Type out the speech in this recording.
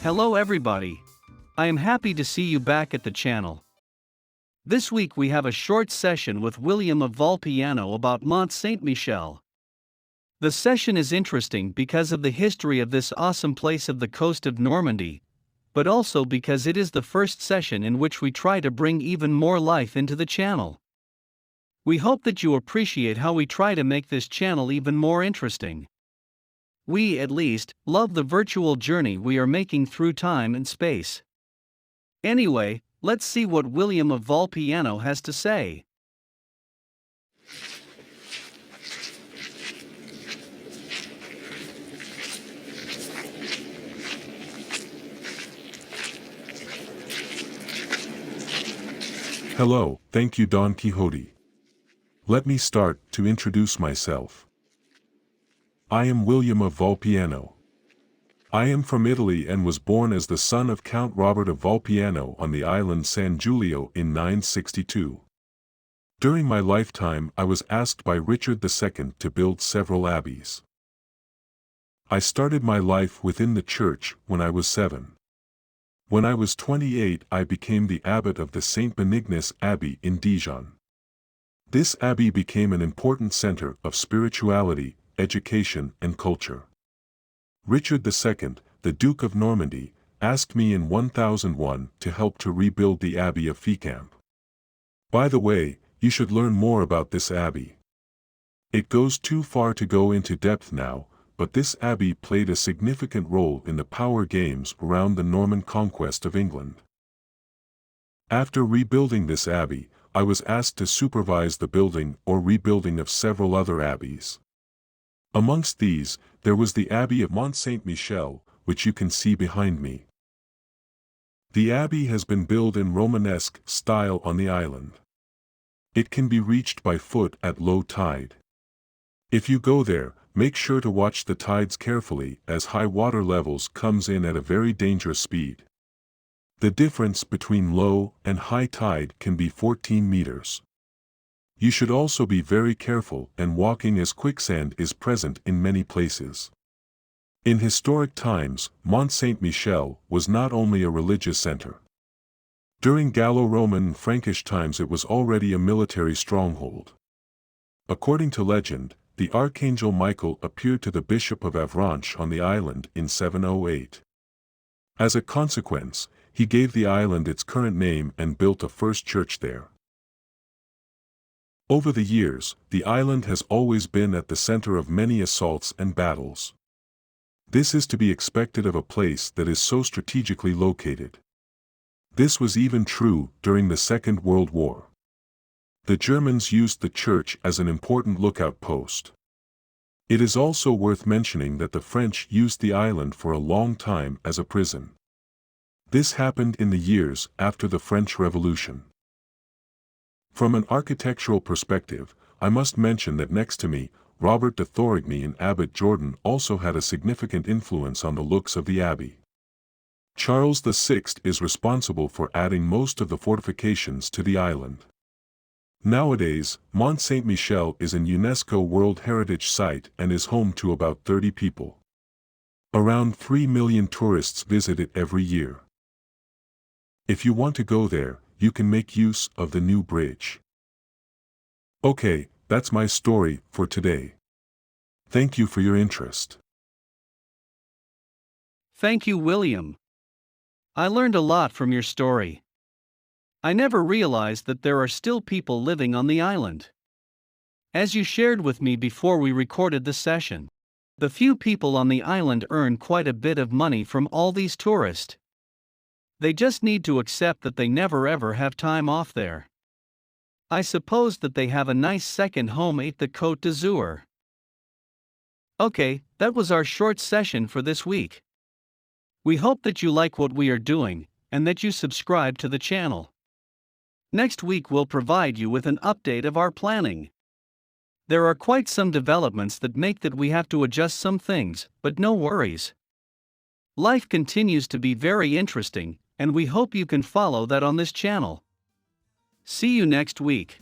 Hello everybody. I am happy to see you back at the channel. This week we have a short session with William of Volpiano about Mont Saint Michel. The session is interesting because of the history of this awesome place of the coast of Normandy, but also because it is the first session in which we try to bring even more life into the channel. We hope that you appreciate how we try to make this channel even more interesting. We, at least, love the virtual journey we are making through time and space. Anyway, let's see what William of Volpiano has to say. Hello, thank you Don Quixote. Let me start to introduce myself. I am William of Volpiano. I am from Italy and was born as the son of Count Robert of Volpiano on the island San Giulio in 962. During my lifetime I was asked by Richard II to build several abbeys. I started my life within the church when I was 7. When I was 28 I became the abbot of the Saint Benignus Abbey in Dijon. This abbey became an important center of spirituality, education and culture. Richard II, the Duke of Normandy, asked me in 1001 to help to rebuild the Abbey of Fécamp. By the way, you should learn more about this abbey. It goes too far to go into depth now, but this abbey played a significant role in the power games around the Norman conquest of England. After rebuilding this abbey, I was asked to supervise the building or rebuilding of several other abbeys. Amongst these, there was the Abbey of Mont Saint Michel, which you can see behind me. The abbey has been built in Romanesque style on the island. It can be reached by foot at low tide. If you go there, make sure to watch the tides carefully as high water levels comes in at a very dangerous speed. The difference between low and high tide can be 14 meters. You should also be very careful and walking as quicksand is present in many places. In historic times, Mont Saint Michel was not only a religious center. During Gallo-Roman and Frankish times it was already a military stronghold. According to legend, the Archangel Michael appeared to the Bishop of Avranches on the island in 708. As a consequence, he gave the island its current name and built a first church there. Over the years, the island has always been at the center of many assaults and battles. This is to be expected of a place that is so strategically located. This was even true during the Second World War. The Germans used the church as an important lookout post. It is also worth mentioning that the French used the island for a long time as a prison. This happened in the years after the French Revolution. From an architectural perspective, I must mention that next to me, Robert de Thorigny and Abbot Jordan also had a significant influence on the looks of the abbey. Charles VI is responsible for adding most of the fortifications to the island. Nowadays, Mont Saint Michel is an UNESCO World Heritage Site and is home to about 30 people. Around 3 million tourists visit it every year. If you want to go there, you can make use of the new bridge. Okay, that's my story for today. Thank you for your interest. Thank you, William. I learned a lot from your story. I never realized that there are still people living on the island. As you shared with me before we recorded the session, the few people on the island earn quite a bit of money from all these tourists. They just need to accept that they never ever have time off there. I suppose that they have a nice second home at the Côte d'Azur. Okay, that was our short session for this week. We hope that you like what we are doing, and that you subscribe to the channel. Next week we'll provide you with an update of our planning. There are quite some developments that make that we have to adjust some things, but no worries. Life continues to be very interesting, and we hope you can follow that on this channel. See you next week.